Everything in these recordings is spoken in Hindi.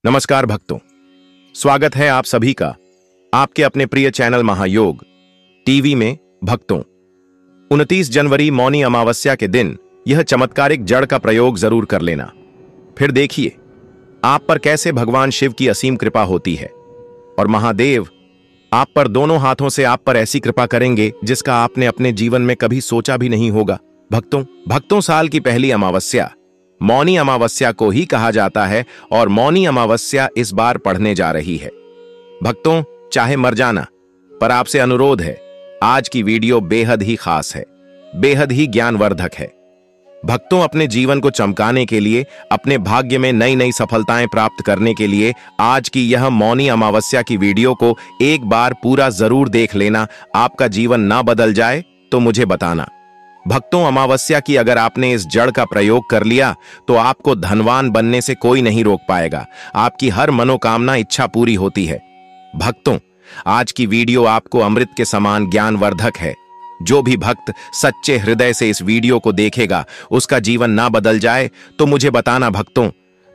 नमस्कार भक्तों, स्वागत है आप सभी का आपके अपने प्रिय चैनल महायोग टीवी में। भक्तों, 29 जनवरी मौनी अमावस्या के दिन यह चमत्कारिक जड़ का प्रयोग जरूर कर लेना। फिर देखिए आप पर कैसे भगवान शिव की असीम कृपा होती है और महादेव आप पर दोनों हाथों से आप पर ऐसी कृपा करेंगे जिसका आपने अपने जीवन में कभी सोचा भी नहीं होगा। भक्तों, साल की पहली अमावस्या मौनी अमावस्या को ही कहा जाता है और मौनी अमावस्या इस बार पढ़ने जा रही है। भक्तों, चाहे मर जाना, पर आपसे अनुरोध है, आज की वीडियो बेहद ही खास है, बेहद ही ज्ञानवर्धक है। भक्तों, अपने जीवन को चमकाने के लिए, अपने भाग्य में नई नई सफलताएं प्राप्त करने के लिए आज की यह मौनी अमावस्या की वीडियो को एक बार पूरा जरूर देख लेना। आपका जीवन ना बदल जाए तो मुझे बताना। भक्तों, अमावस्या की अगर आपने इस जड़ का प्रयोग कर लिया तो आपको धनवान बनने से कोई नहीं रोक पाएगा। आपकी हर मनोकामना इच्छा पूरी होती है। भक्तों, आज की वीडियो आपको अमृत के समान ज्ञानवर्धक है। जो भी भक्त सच्चे हृदय से इस वीडियो को देखेगा उसका जीवन ना बदल जाए तो मुझे बताना। भक्तों,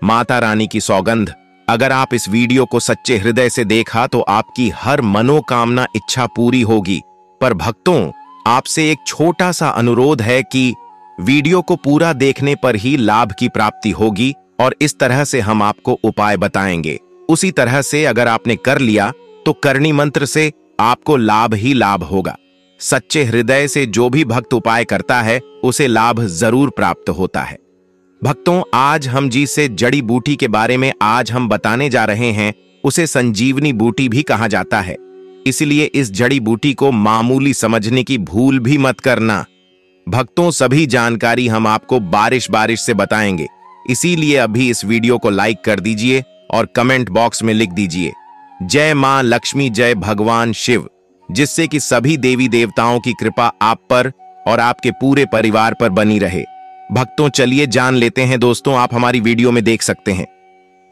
माता रानी की सौगंध, अगर आप इस वीडियो को सच्चे हृदय से देखा तो आपकी हर मनोकामना इच्छा पूरी होगी। पर भक्तों, आपसे एक छोटा सा अनुरोध है कि वीडियो को पूरा देखने पर ही लाभ की प्राप्ति होगी और इस तरह से हम आपको उपाय बताएंगे। उसी तरह से अगर आपने कर लिया तो करणी मंत्र से आपको लाभ ही लाभ होगा। सच्चे हृदय से जो भी भक्त उपाय करता है उसे लाभ जरूर प्राप्त होता है। भक्तों, आज हम जिसे जड़ी बूटी के बारे में आज हम बताने जा रहे हैं उसे संजीवनी बूटी भी कहा जाता है। इसलिए इस जड़ी बूटी को मामूली समझने की भूल भी मत करना। भक्तों, सभी जानकारी हम आपको बारिश से बताएंगे। इसीलिए अभी इस वीडियो को लाइक कर दीजिए और कमेंट बॉक्स में लिख दीजिए जय मां लक्ष्मी, जय भगवान शिव, जिससे कि सभी देवी देवताओं की कृपा आप पर और आपके पूरे परिवार पर बनी रहे। भक्तों, चलिए जान लेते हैं। दोस्तों, आप हमारी वीडियो में देख सकते हैं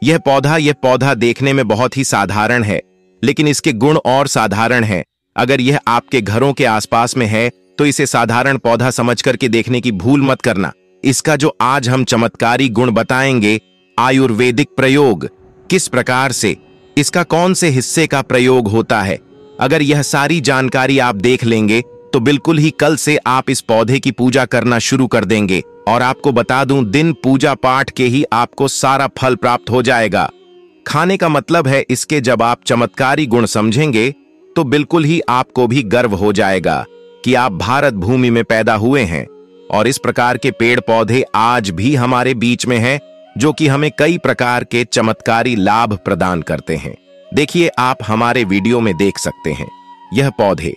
यह पौधा देखने में बहुत ही साधारण है, लेकिन इसके गुण और साधारण है। अगर यह आपके घरों के आसपास में है तो इसे साधारण पौधा समझ करके देखने की भूल मत करना। इसका जो आज हम चमत्कारी गुण बताएंगे, आयुर्वेदिक प्रयोग किस प्रकार से, इसका कौन से हिस्से का प्रयोग होता है, अगर यह सारी जानकारी आप देख लेंगे तो बिल्कुल ही कल से आप इस पौधे की पूजा करना शुरू कर देंगे। और आपको बता दूं, दिन पूजा पाठ के ही आपको सारा फल प्राप्त हो जाएगा। खाने का मतलब है इसके जब आप चमत्कारी गुण समझेंगे तो बिल्कुल ही आपको भी गर्व हो जाएगा कि आप भारत भूमि में पैदा हुए हैं और इस प्रकार के पेड़ पौधे आज भी हमारे बीच में हैं जो कि हमें कई प्रकार के चमत्कारी लाभ प्रदान करते हैं। देखिए, आप हमारे वीडियो में देख सकते हैं यह पौधे।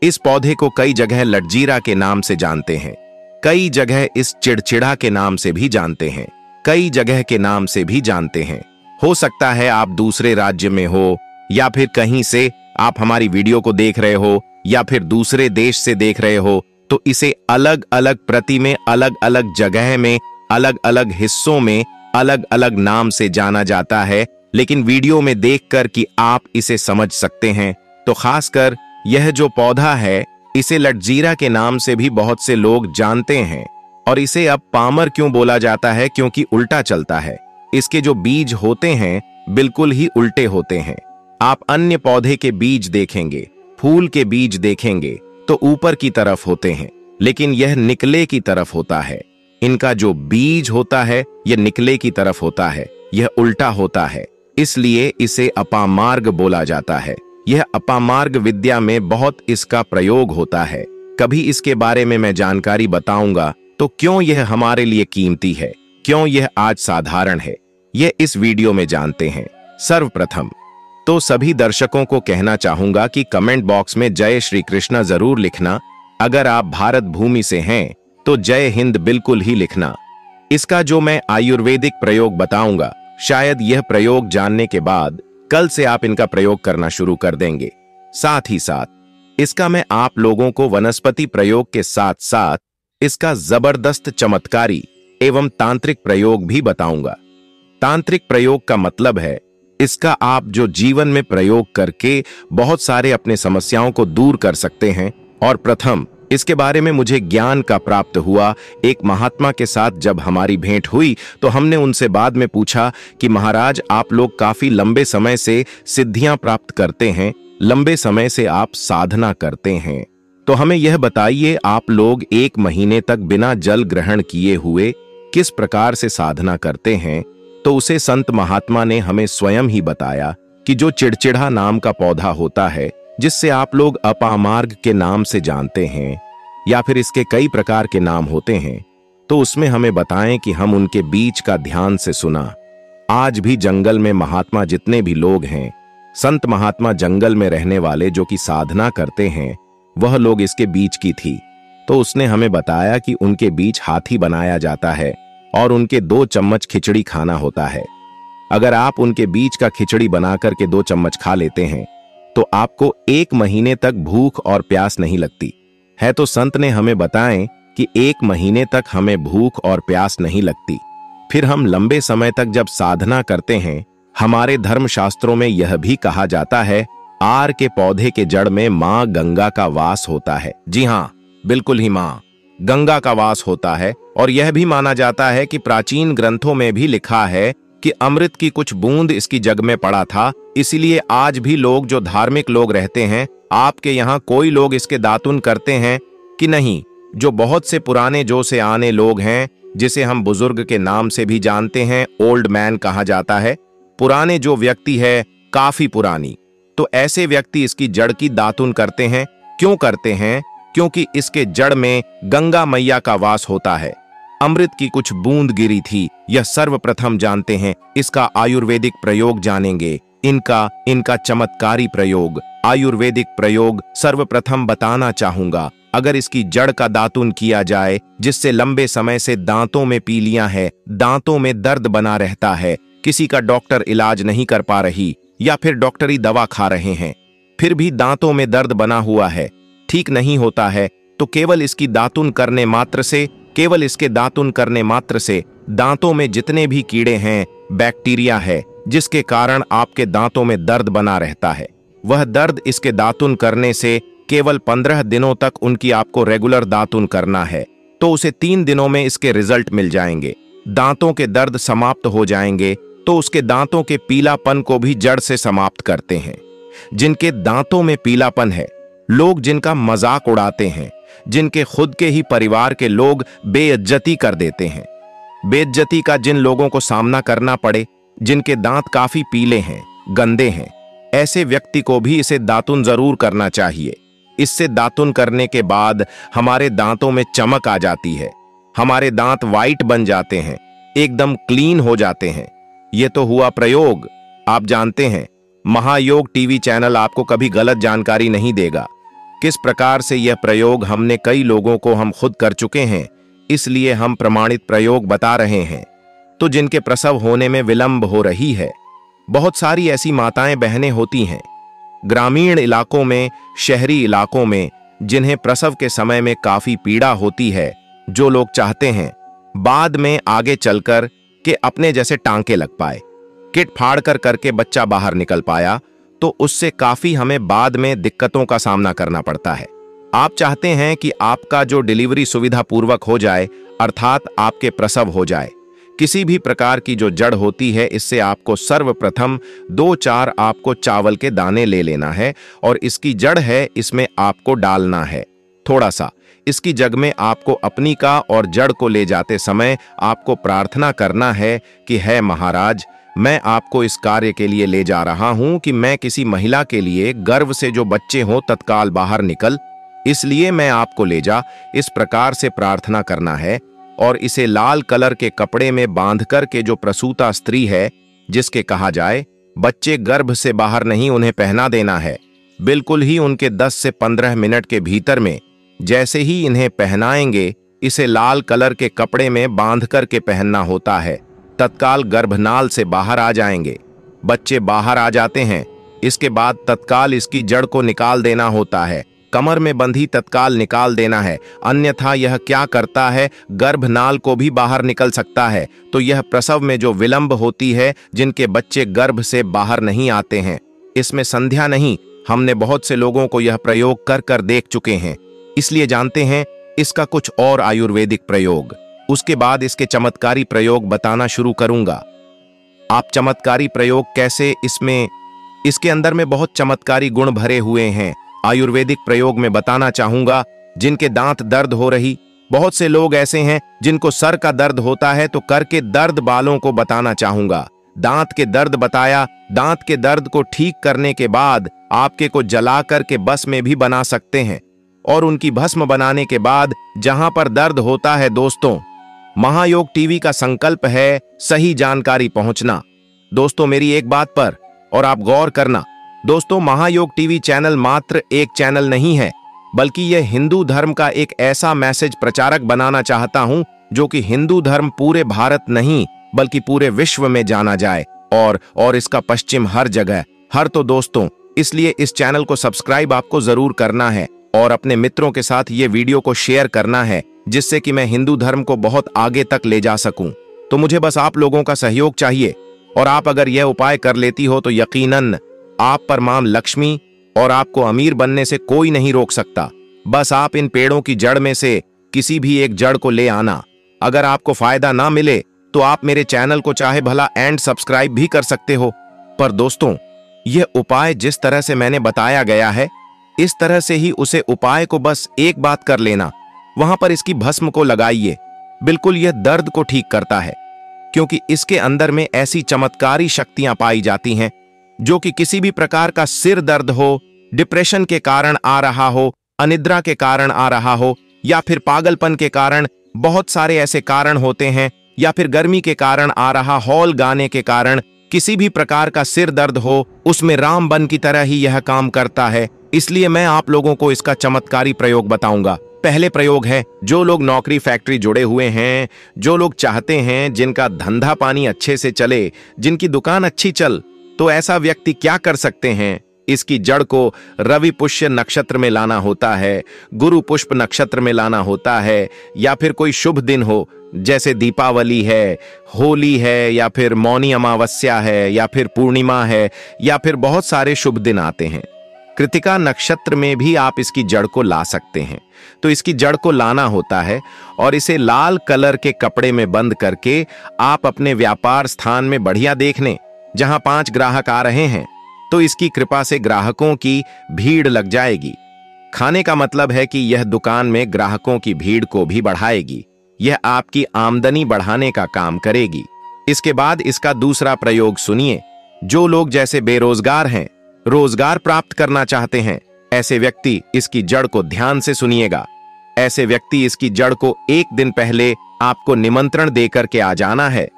इस पौधे को कई जगह लटजीरा के नाम से जानते हैं, कई जगह इस चिड़चिड़ा के नाम से भी जानते हैं, कई जगह के नाम से भी जानते हैं। हो सकता है आप दूसरे राज्य में हो या फिर कहीं से आप हमारी वीडियो को देख रहे हो या फिर दूसरे देश से देख रहे हो, तो इसे अलग अलग प्रति में, अलग अलग जगह में, अलग अलग हिस्सों में अलग अलग नाम से जाना जाता है। लेकिन वीडियो में देखकर कि आप इसे समझ सकते हैं, तो खासकर यह जो पौधा है इसे लटजीरा के नाम से भी बहुत से लोग जानते हैं। और इसे अब पामर क्यों बोला जाता है? क्योंकि उल्टा चलता है। इसके जो बीज होते हैं बिल्कुल ही उल्टे होते हैं। आप अन्य पौधे के बीज देखेंगे, फूल के बीज देखेंगे तो ऊपर की तरफ होते हैं, लेकिन यह निकले की तरफ होता है। इनका जो बीज होता है यह निकले की तरफ होता है, यह उल्टा होता है, इसलिए इसे अपामार्ग बोला जाता है। यह अपामार्ग विद्या में बहुत इसका प्रयोग होता है। कभी इसके बारे में मैं जानकारी बताऊंगा। तो क्यों यह हमारे लिए कीमती है, क्यों यह आज साधारण है, यह इस वीडियो में जानते हैं। सर्वप्रथम तो सभी दर्शकों को कहना चाहूंगा कि कमेंट बॉक्स में जय श्री कृष्णा जरूर लिखना। अगर आप भारत भूमि से हैं तो जय हिंद बिल्कुल ही लिखना। इसका जो मैं आयुर्वेदिक प्रयोग बताऊंगा, शायद यह प्रयोग जानने के बाद कल से आप इनका प्रयोग करना शुरू कर देंगे। साथ ही साथ इसका मैं आप लोगों को वनस्पति प्रयोग के साथ साथ इसका जबरदस्त चमत्कारी एवं तांत्रिक प्रयोग भी बताऊंगा। तांत्रिक प्रयोग का मतलब है इसका आप जो जीवन में प्रयोग करके बहुत सारे अपने समस्याओं को दूर कर सकते हैं। और प्रथम इसके बारे में मुझे ज्ञान का प्राप्त हुआ। एक महात्मा के साथ जब हमारी भेंट हुई तो हमने उनसे बाद में पूछा कि महाराज, आप लोग काफी लंबे समय से सिद्धियां प्राप्त करते हैं, लंबे समय से आप साधना करते हैं, तो हमें यह बताइए, आप लोग 1 महीने तक बिना जल ग्रहण किए हुए किस प्रकार से साधना करते हैं? तो उसे संत महात्मा ने हमें स्वयं ही बताया कि जो चिड़चिड़ा नाम का पौधा होता है, जिससे आप लोग अपामार्ग के नाम से जानते हैं, या फिर इसके कई प्रकार के नाम होते हैं, तो उसमें हमें बताएं कि हम उनके बीज का ध्यान से सुना। आज भी जंगल में महात्मा जितने भी लोग हैं, संत महात्मा जंगल में रहने वाले जो कि साधना करते हैं, वह लोग इसके बीज की थी। तो उसने हमें बताया कि उनके बीज हाथी बनाया जाता है और उनके 2 चम्मच खिचड़ी खाना होता है। अगर आप उनके बीज का खिचड़ी बनाकर के 2 चम्मच खा लेते हैं तो आपको 1 महीने तक भूख और प्यास नहीं लगती है। तो संत ने हमें बताएं कि 1 महीने तक हमें भूख और प्यास नहीं लगती। फिर हम लंबे समय तक जब साधना करते हैं, हमारे धर्मशास्त्रों में यह भी कहा जाता है, आर के पौधे के जड़ में मां गंगा का वास होता है। जी हां, बिल्कुल ही मां गंगा का वास होता है। और यह भी माना जाता है कि प्राचीन ग्रंथों में भी लिखा है कि अमृत की कुछ बूंद इसकी जग में पड़ा था। इसीलिए आज भी लोग जो धार्मिक लोग रहते हैं, आपके यहाँ कोई लोग इसके दातुन करते हैं कि नहीं? जो बहुत से पुराने जो से आने लोग हैं, जिसे हम बुजुर्ग के नाम से भी जानते हैं, ओल्ड मैन कहा जाता है, पुराने जो व्यक्ति है, काफी पुरानी, तो ऐसे व्यक्ति इसकी जड़ की दातुन करते हैं। क्यों करते हैं? क्योंकि इसके जड़ में गंगा मैया का वास होता है। अमृत की कुछ बूंद गिरी थी, यह सर्वप्रथम जानते हैं। इसका आयुर्वेदिक प्रयोग जानेंगे, इनका चमत्कारी प्रयोग, आयुर्वेदिक प्रयोग सर्वप्रथम बताना चाहूंगा। अगर इसकी जड़ का दातुन किया जाए, जिससे लंबे समय से दांतों में पीलियां है, दांतों में दर्द बना रहता है, किसी का डॉक्टर इलाज नहीं कर पा रही, या फिर डॉक्टरी दवा खा रहे हैं, फिर भी दांतों में दर्द बना हुआ है, ठीक नहीं होता है, तो केवल इसकी दातुन करने मात्र से, केवल इसके दातुन करने मात्र से दांतों में जितने भी कीड़े हैं, बैक्टीरिया है, जिसके कारण आपके दांतों में दर्द बना रहता है, वह दर्द इसके दातुन करने से केवल 15 दिनों तक उनकी आपको रेगुलर दातुन करना है, तो उसे 3 दिनों में इसके रिजल्ट मिल जाएंगे। दांतों के दर्द समाप्त हो जाएंगे, तो उसके दांतों के पीलापन को भी जड़ से समाप्त करते हैं। जिनके दांतों में पीलापन है, लोग जिनका मजाक उड़ाते हैं, जिनके खुद के ही परिवार के लोग बेइज्जती कर देते हैं, बेइज्जती का जिन लोगों को सामना करना पड़े, जिनके दांत काफी पीले हैं, गंदे हैं, ऐसे व्यक्ति को भी इसे दातुन जरूर करना चाहिए। इससे दातुन करने के बाद हमारे दांतों में चमक आ जाती है, हमारे दांत वाइट बन जाते हैं, एकदम क्लीन हो जाते हैं। यह तो हुआ प्रयोग। आप जानते हैं, महायोग टीवी चैनल आपको कभी गलत जानकारी नहीं देगा। किस प्रकार से यह प्रयोग हमने कई लोगों को हम खुद कर चुके हैं, इसलिए हम प्रमाणित प्रयोग बता रहे हैं। तो जिनके प्रसव होने में विलंब हो रही है, बहुत सारी ऐसी माताएं बहनें होती हैं ग्रामीण इलाकों में, शहरी इलाकों में, जिन्हें प्रसव के समय में काफी पीड़ा होती है, जो लोग चाहते हैं बाद में आगे चलकर के अपने जैसे टांके लग पाए, किट फाड़ कर करके बच्चा बाहर निकल पाया, तो उससे काफी हमें बाद में दिक्कतों का सामना करना पड़ता है। आप चाहते हैं कि आपका जो डिलीवरी सुविधा पूर्वक हो जाए, अर्थात आपके प्रसव हो जाए। किसी भी प्रकार की जो जड़ होती है, इससे आपको सर्वप्रथम 2-4 आपको चावल के दाने ले लेना है, और इसकी जड़ है, इसमें आपको डालना है थोड़ा सा। इसकी जग में आपको अपनी का और जड़ को ले जाते समय आपको प्रार्थना करना है कि है महाराज, मैं आपको इस कार्य के लिए ले जा रहा हूं कि मैं किसी महिला के लिए गर्भ से जो बच्चे हों तत्काल बाहर निकल, इसलिए मैं आपको ले जा। इस प्रकार से प्रार्थना करना है, और इसे लाल कलर के कपड़े में बांध कर के जो प्रसूता स्त्री है, जिसके कहा जाए बच्चे गर्भ से बाहर नहीं, उन्हें पहना देना है। बिल्कुल ही उनके 10 से 15 मिनट के भीतर में जैसे ही इन्हें पहनाएंगे, इसे लाल कलर के कपड़े में बांध कर के पहनना होता है, तत्काल गर्भनाल से बाहर आ जाएंगे। बच्चे बाहर आ जाते हैं, इसके बाद तत्काल इसकी जड़ को निकाल देना होता है, कमर में बंधी तत्काल निकाल देना है, अन्यथा यह क्या करता है, गर्भनाल को भी बाहर निकल सकता है। तो यह प्रसव में जो विलंब होती है, जिनके बच्चे गर्भ से बाहर नहीं आते हैं, इसमें संध्या नहीं। हमने बहुत से लोगों को यह प्रयोग कर कर देख चुके हैं। इसलिए जानते हैं इसका कुछ और आयुर्वेदिक प्रयोग। उसके बाद इसके चमत्कारी प्रयोग बताना शुरू करूंगा। आप चमत्कारी प्रयोग कैसे, इसके अंदर में बहुत चमत्कारी गुण भरे हुए हैं। आयुर्वेदिक प्रयोग में बताना चाहूंगा। जिनके दांत दर्द हो रही, बहुत से लोग ऐसे हैं जिनको सर का दर्द होता है, तो कर के दर्द बालों को बताना चाहूंगा। दांत के दर्द बताया। दांत के दर्द को ठीक करने के बाद आपके को जला करके भस्म में भी बना सकते हैं, और उनकी भस्म बनाने के बाद जहां पर दर्द होता है दोस्तों, महायोग टीवी का संकल्प है सही जानकारी पहुंचना। दोस्तों मेरी एक बात पर और आप गौर करना दोस्तों, महायोग टीवी चैनल मात्र एक चैनल नहीं है, बल्कि यह हिंदू धर्म का एक ऐसा मैसेज प्रचारक बनाना चाहता हूं जो कि हिंदू धर्म पूरे भारत नहीं बल्कि पूरे विश्व में जाना जाए, और इसका पश्चिम हर जगह हर। तो दोस्तों इसलिए इस चैनल को सब्सक्राइब आपको जरूर करना है और अपने मित्रों के साथ ये वीडियो को शेयर करना है, जिससे कि मैं हिंदू धर्म को बहुत आगे तक ले जा सकूं। तो मुझे बस आप लोगों का सहयोग चाहिए, और आप अगर यह उपाय कर लेती हो तो यकीनन आप पर मां लक्ष्मी और आपको अमीर बनने से कोई नहीं रोक सकता। बस आप इन पेड़ों की जड़ में से किसी भी एक जड़ को ले आना। अगर आपको फायदा ना मिले तो आप मेरे चैनल को चाहे भला एंड सब्सक्राइब भी कर सकते हो, पर दोस्तों यह उपाय जिस तरह से मैंने बताया गया है, इस तरह से ही उसे उपाय को बस एक बात कर लेना, वहां पर इसकी भस्म को लगाइए। बिल्कुल यह दर्द को ठीक करता है, क्योंकि इसके अंदर में ऐसी चमत्कारी शक्तियां पाई जाती हैं जो कि किसी भी प्रकार का सिर दर्द हो, डिप्रेशन के कारण आ रहा हो, अनिद्रा के कारण आ रहा हो, या फिर पागलपन के कारण, बहुत सारे ऐसे कारण होते हैं, या फिर गर्मी के कारण आ रहा हॉल गाने के कारण, किसी भी प्रकार का सिर दर्द हो, उसमें रामबन की तरह ही यह काम करता है। इसलिए मैं आप लोगों को इसका चमत्कारी प्रयोग बताऊंगा। पहले प्रयोग है, जो लोग नौकरी फैक्ट्री जुड़े हुए हैं, जो लोग चाहते हैं जिनका धंधा पानी अच्छे से चले, जिनकी दुकान अच्छी चल, तो ऐसा व्यक्ति क्या कर सकते हैं? इसकी जड़ को रवि पुष्य नक्षत्र में लाना होता है, गुरु पुष्प नक्षत्र में लाना होता है, या फिर कोई शुभ दिन हो, जैसे दीपावली है, होली है, या फिर मौनी अमावस्या है, या फिर पूर्णिमा है, या फिर बहुत सारे शुभ दिन आते हैं। कृतिका नक्षत्र में भी आप इसकी जड़ को ला सकते हैं। तो इसकी जड़ को लाना होता है और इसे लाल कलर के कपड़े में बंद करके आप अपने व्यापार स्थान में बढ़िया देखने, जहां 5 ग्राहक आ रहे हैं, तो इसकी कृपा से ग्राहकों की भीड़ लग जाएगी। खाने का मतलब है कि यह दुकान में ग्राहकों की भीड़ को भी बढ़ाएगी। यह आपकी आमदनी बढ़ाने का काम करेगी। इसके बाद इसका दूसरा प्रयोग सुनिए। जो लोग जैसे बेरोजगार हैं, रोजगार प्राप्त करना चाहते हैं, ऐसे व्यक्ति इसकी जड़ को ध्यान से सुनिएगा। ऐसे व्यक्ति इसकी जड़ को एक दिन पहले आपको निमंत्रण देकर के आ जाना है।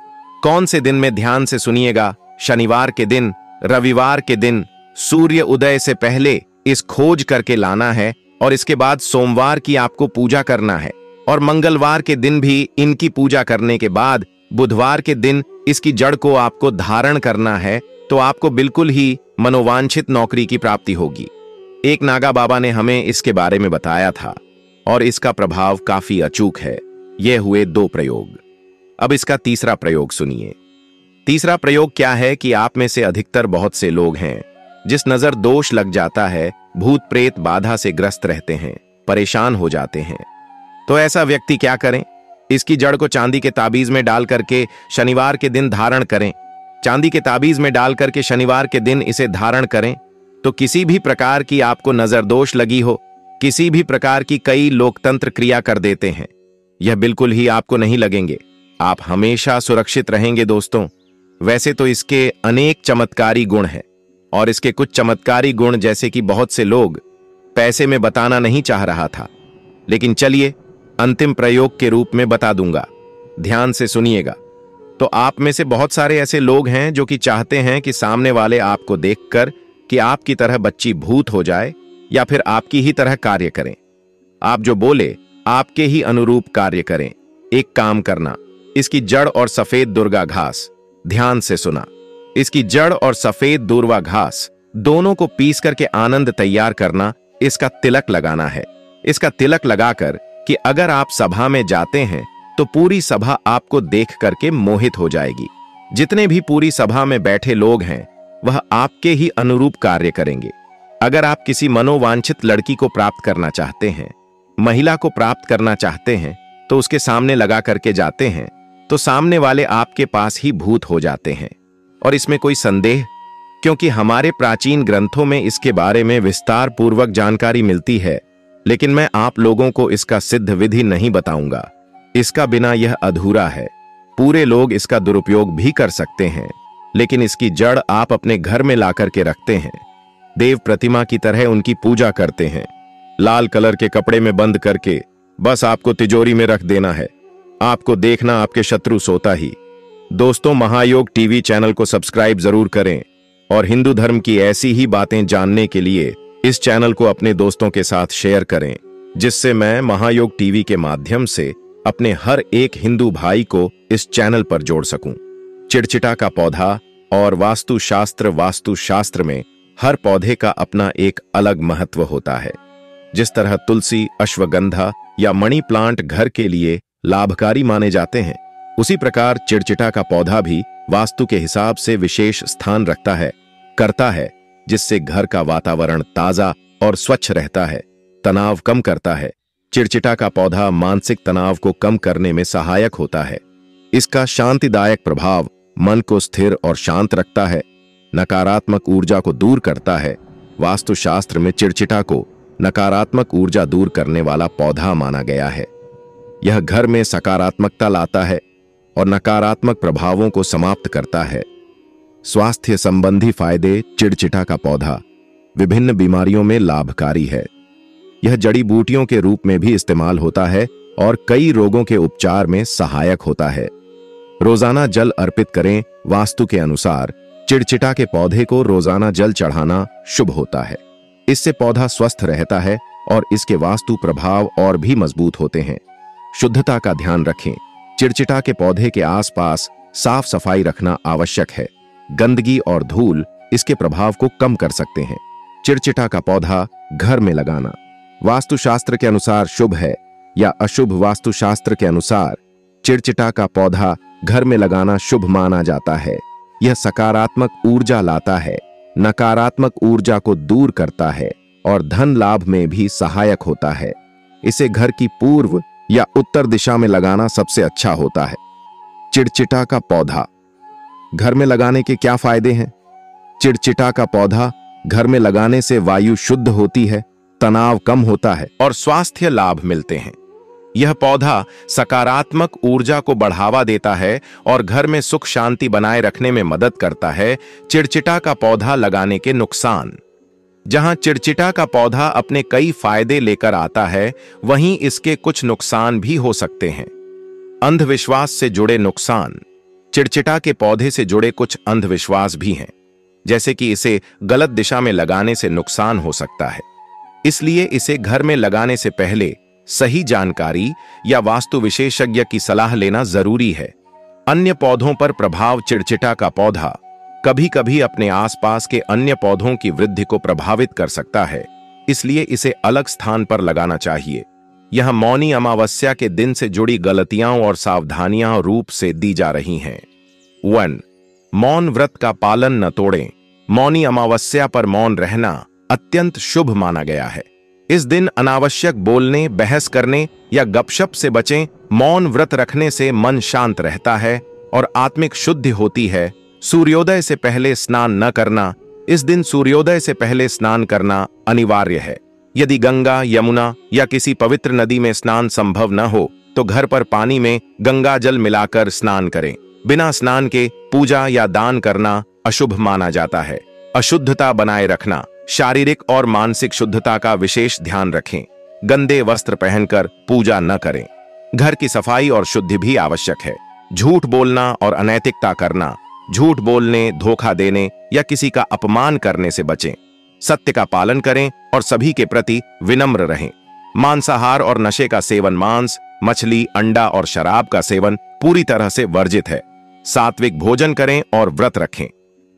कौन से दिन में ध्यान से सुनिएगा? शनिवार के दिन, रविवार के दिन, सूर्य उदय से पहले इस खोज करके लाना है, और इसके बाद सोमवार की आपको पूजा करना है, और मंगलवार के दिन भी इनकी पूजा करने के बाद बुधवार के दिन इसकी जड़ को आपको धारण करना है। तो आपको बिल्कुल ही मनोवांछित नौकरी की प्राप्ति होगी। एक नागा बाबा ने हमें इसके बारे में बताया था, और इसका प्रभाव काफी अचूक है। यह हुए 2 प्रयोग। अब इसका तीसरा प्रयोग सुनिए। तीसरा प्रयोग क्या है कि आप में से अधिकतर बहुत से लोग हैं जिस नजर दोष लग जाता है, भूत प्रेत बाधा से ग्रस्त रहते हैं, परेशान हो जाते हैं। तो ऐसा व्यक्ति क्या करें? इसकी जड़ को चांदी के ताबीज में डाल करके शनिवार के दिन धारण करें। चांदी के ताबीज में डाल करके शनिवार के दिन इसे धारण करें। तो किसी भी प्रकार की आपको नजर दोष लगी हो, किसी भी प्रकार की कई लोकतंत्र क्रिया कर देते हैं, यह बिल्कुल ही आपको नहीं लगेंगे। आप हमेशा सुरक्षित रहेंगे दोस्तों। वैसे तो इसके अनेक चमत्कारी गुण हैं, और इसके कुछ चमत्कारी गुण जैसे कि बहुत से लोग पैसे में बताना नहीं चाह रहा था, लेकिन चलिए अंतिम प्रयोग के रूप में बता दूंगा। ध्यान से सुनिएगा। तो आप में से बहुत सारे ऐसे लोग हैं जो कि चाहते हैं कि सामने वाले आपको देखकर कि आपकी तरह बच्ची भूत हो जाए, या फिर आपकी ही तरह कार्य करें। आप जो बोले आपके ही अनुरूप कार्य करें। एक काम करना, इसकी जड़ और सफेद दुर्गा घास, ध्यान से सुना, इसकी जड़ और सफेद दूर्वा घास दोनों को पीस करके आनंद तैयार करना। इसका तिलक लगाना है। इसका तिलक लगाकर कि अगर आप सभा में जाते हैं तो पूरी सभा आपको देख करके मोहित हो जाएगी। जितने भी पूरी सभा में बैठे लोग हैं वह आपके ही अनुरूप कार्य करेंगे। अगर आप किसी मनोवांछित लड़की को प्राप्त करना चाहते हैं, महिला को प्राप्त करना चाहते हैं तो उसके सामने लगा करके जाते हैं तो सामने वाले आपके पास ही भूत हो जाते हैं। और इसमें कोई संदेह, क्योंकि हमारे प्राचीन ग्रंथों में इसके बारे में विस्तार पूर्वक जानकारी मिलती है, लेकिन मैं आप लोगों को इसका सिद्ध विधि नहीं बताऊंगा। इसका बिना यह अधूरा है। पूरे लोग इसका दुरुपयोग भी कर सकते हैं, लेकिन इसकी जड़ आप अपने घर में लाकर के रखते हैं। देव प्रतिमा की तरह उनकी पूजा करते हैं। लाल कलर के कपड़े में बंद करके बस आपको तिजोरी में रख देना है। आपको देखना आपके शत्रु सोता ही। दोस्तों, महायोग टीवी चैनल को सब्सक्राइब जरूर करें और हिंदू धर्म की ऐसी ही बातें जानने के लिए इस चैनल को अपने दोस्तों के साथ शेयर करें, जिससे मैं महायोग टीवी के माध्यम से अपने हर एक हिंदू भाई को इस चैनल पर जोड़ सकूं। चिड़चिटा का पौधा और वास्तुशास्त्र में हर पौधे का अपना एक अलग महत्व होता है। जिस तरह तुलसी, अश्वगंधा या मनी प्लांट घर के लिए लाभकारी माने जाते हैं, उसी प्रकार चिड़चिटा का पौधा भी वास्तु के हिसाब से विशेष स्थान करता है, जिससे घर का वातावरण ताजा और स्वच्छ रहता है, तनाव कम करता है। चिड़चिटा का पौधा मानसिक तनाव को कम करने में सहायक होता है। इसका शांतिदायक प्रभाव मन को स्थिर और शांत रखता है, नकारात्मक ऊर्जा को दूर करता है। वास्तुशास्त्र में चिड़चिटा को नकारात्मक ऊर्जा दूर करने वाला पौधा माना गया है। यह घर में सकारात्मकता लाता है और नकारात्मक प्रभावों को समाप्त करता है। स्वास्थ्य संबंधी फायदे। चिड़चिटा का पौधा विभिन्न बीमारियों में लाभकारी है। यह जड़ी बूटियों के रूप में भी इस्तेमाल होता है और कई रोगों के उपचार में सहायक होता है। रोजाना जल अर्पित करें। वास्तु के अनुसार चिड़चिटा के पौधे को रोजाना जल चढ़ाना शुभ होता है। इससे पौधा स्वस्थ रहता है और इसके वास्तु प्रभाव और भी मजबूत होते हैं। शुद्धता का ध्यान रखें। चिड़चिटा के पौधे के आसपास साफ सफाई रखना आवश्यक है। गंदगी और धूल इसके प्रभाव को कम कर सकते हैं। चिड़चिटा का पौधा घर में लगाना वास्तुशास्त्र के अनुसार शुभ है या अशुभ। वास्तुशास्त्र के अनुसार चिड़चिटा का पौधा घर में लगाना शुभ माना जाता है। यह सकारात्मक ऊर्जा लाता है, नकारात्मक ऊर्जा को दूर करता है और धन लाभ में भी सहायक होता है। इसे घर की पूर्व या उत्तर दिशा में लगाना सबसे अच्छा होता है। चिड़चिटा का पौधा घर में लगाने के क्या फायदे हैं? चिड़चिटा का पौधा घर में लगाने से वायु शुद्ध होती है, तनाव कम होता है और स्वास्थ्य लाभ मिलते हैं। यह पौधा सकारात्मक ऊर्जा को बढ़ावा देता है और घर में सुख शांति बनाए रखने में मदद करता है। चिड़चिटा का पौधा लगाने के नुकसान। जहां चिड़चिटा का पौधा अपने कई फायदे लेकर आता है, वहीं इसके कुछ नुकसान भी हो सकते हैं। अंधविश्वास से जुड़े नुकसान। चिड़चिटा के पौधे से जुड़े कुछ अंधविश्वास भी हैं, जैसे कि इसे गलत दिशा में लगाने से नुकसान हो सकता है। इसलिए इसे घर में लगाने से पहले सही जानकारी या वास्तु विशेषज्ञ की सलाह लेना जरूरी है। अन्य पौधों पर प्रभाव। चिड़चिटा का पौधा कभी कभी अपने आसपास के अन्य पौधों की वृद्धि को प्रभावित कर सकता है, इसलिए इसे अलग स्थान पर लगाना चाहिए। यह मौनी अमावस्या के दिन से जुड़ी गलतियां और सावधानियां रूप से दी जा रही हैं। 1. मौन व्रत का पालन न तोड़ें। मौनी अमावस्या पर मौन रहना अत्यंत शुभ माना गया है। इस दिन अनावश्यक बोलने, बहस करने या गपशप से बचें। मौन व्रत रखने से मन शांत रहता है और आत्मिक शुद्धि होती है। सूर्योदय से पहले स्नान न करना। इस दिन सूर्योदय से पहले स्नान करना अनिवार्य है। यदि गंगा, यमुना या किसी पवित्र नदी में स्नान संभव न हो तो घर पर पानी में गंगा जल मिलाकर स्नान करें। बिना स्नान के पूजा या दान करना अशुभ माना जाता है। अशुद्धता बनाए रखना। शारीरिक और मानसिक शुद्धता का विशेष ध्यान रखें। गंदे वस्त्र पहनकर पूजा न करें। घर की सफाई और शुद्धि भी आवश्यक है। झूठ बोलना और अनैतिकता करना। झूठ बोलने, धोखा देने या किसी का अपमान करने से बचें। सत्य का पालन करें और सभी के प्रति विनम्र रहें। मांसाहार और नशे का सेवन, मांस, मछली, अंडा और शराब का सेवन पूरी तरह से वर्जित है। सात्विक भोजन करें और व्रत रखें।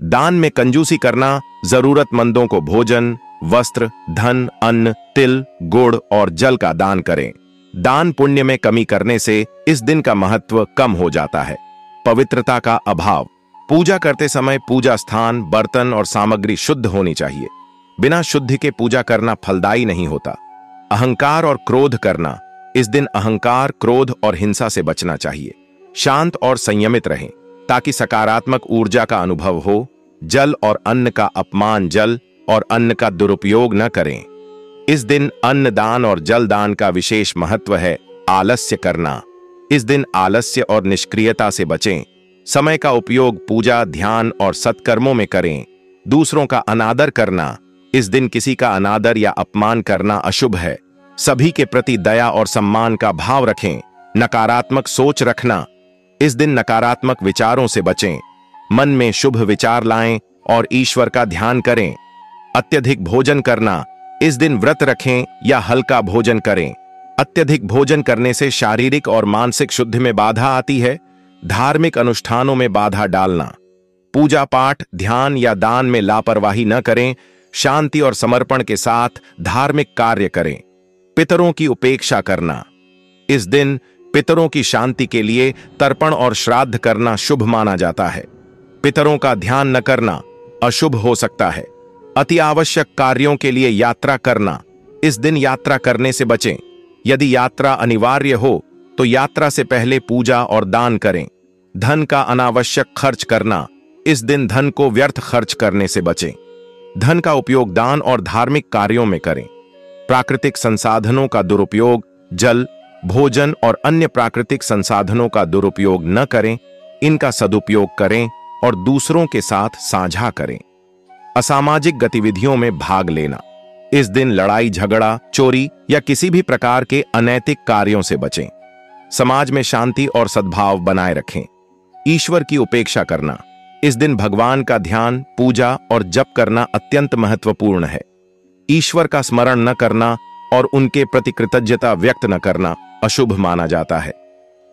दान में कंजूसी करना। जरूरतमंदों को भोजन, वस्त्र, धन, अन्न, तिल, गुड़ और जल का दान करें। दान पुण्य में कमी करने से इस दिन का महत्व कम हो जाता है। पवित्रता का अभाव। पूजा करते समय पूजा स्थान, बर्तन और सामग्री शुद्ध होनी चाहिए। बिना शुद्धि के पूजा करना फलदायी नहीं होता। अहंकार और क्रोध करना। इस दिन अहंकार, क्रोध और हिंसा से बचना चाहिए। शांत और संयमित रहें ताकि सकारात्मक ऊर्जा का अनुभव हो। जल और अन्न का अपमान, जल और अन्न का दुरुपयोग न करें। इस दिन अन्न दान और जल दान का विशेष महत्व है। आलस्य करना। इस दिन आलस्य और निष्क्रियता से बचें। समय का उपयोग पूजा, ध्यान और सत्कर्मों में करें। दूसरों का अनादर करना। इस दिन किसी का अनादर या अपमान करना अशुभ है। सभी के प्रति दया और सम्मान का भाव रखें। नकारात्मक सोच रखना। इस दिन नकारात्मक विचारों से बचें। मन में शुभ विचार लाएं और ईश्वर का ध्यान करें। अत्यधिक भोजन करना। इस दिन व्रत रखें या हल्का भोजन करें। अत्यधिक भोजन करने से शारीरिक और मानसिक शुद्धि में बाधा आती है। धार्मिक अनुष्ठानों में बाधा डालना। पूजा पाठ, ध्यान या दान में लापरवाही न करें। शांति और समर्पण के साथ धार्मिक कार्य करें। पितरों की उपेक्षा करना। इस दिन पितरों की शांति के लिए तर्पण और श्राद्ध करना शुभ माना जाता है। पितरों का ध्यान न करना अशुभ हो सकता है। अति आवश्यक कार्यों के लिए यात्रा करना। इस दिन यात्रा करने से बचें। यदि यात्रा अनिवार्य हो तो यात्रा से पहले पूजा और दान करें। धन का अनावश्यक खर्च करना। इस दिन धन को व्यर्थ खर्च करने से बचें। धन का उपयोग दान और धार्मिक कार्यों में करें। प्राकृतिक संसाधनों का दुरुपयोग, जल, भोजन और अन्य प्राकृतिक संसाधनों का दुरुपयोग न करें। इनका सदुपयोग करें और दूसरों के साथ साझा करें। असामाजिक गतिविधियों में भाग लेना। इस दिन लड़ाई झगड़ा, चोरी या किसी भी प्रकार के अनैतिक कार्यों से बचें। समाज में शांति और सद्भाव बनाए रखें। ईश्वर की उपेक्षा करना। इस दिन भगवान का ध्यान, पूजा और जप करना अत्यंत महत्वपूर्ण है। ईश्वर का स्मरण न करना और उनके प्रति कृतज्ञता व्यक्त न करना अशुभ माना जाता है।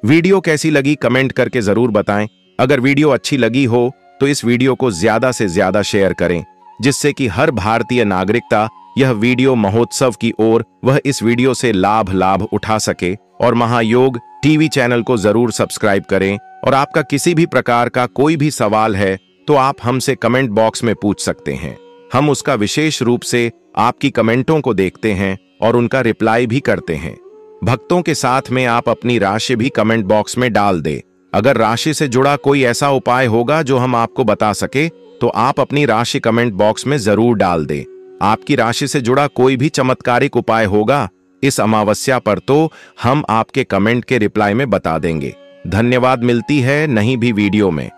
वीडियो कैसी लगी कमेंट करके जरूर बताएं। अगर वीडियो अच्छी लगी हो तो इस वीडियो को ज्यादा से ज्यादा शेयर करें, जिससे कि हर भारतीय नागरिकता यह वीडियो महोत्सव की ओर वह इस वीडियो से लाभ उठा सके। और महायोग टीवी चैनल को जरूर सब्सक्राइब करें। और आपका किसी भी प्रकार का कोई भी सवाल है तो आप हमसे कमेंट बॉक्स में पूछ सकते हैं। हम उसका विशेष रूप से आपकी कमेंटों को देखते हैं और उनका रिप्लाई भी करते हैं। भक्तों के साथ में आप अपनी राशि भी कमेंट बॉक्स में डाल दें। अगर राशि से जुड़ा कोई ऐसा उपाय होगा जो हम आपको बता सके तो आप अपनी राशि कमेंट बॉक्स में जरूर डाल दें। आपकी राशि से जुड़ा कोई भी चमत्कारिक उपाय होगा इस अमावस्या पर तो हम आपके कमेंट के रिप्लाई में बता देंगे। धन्यवाद। मिलती है नई भी वीडियो में।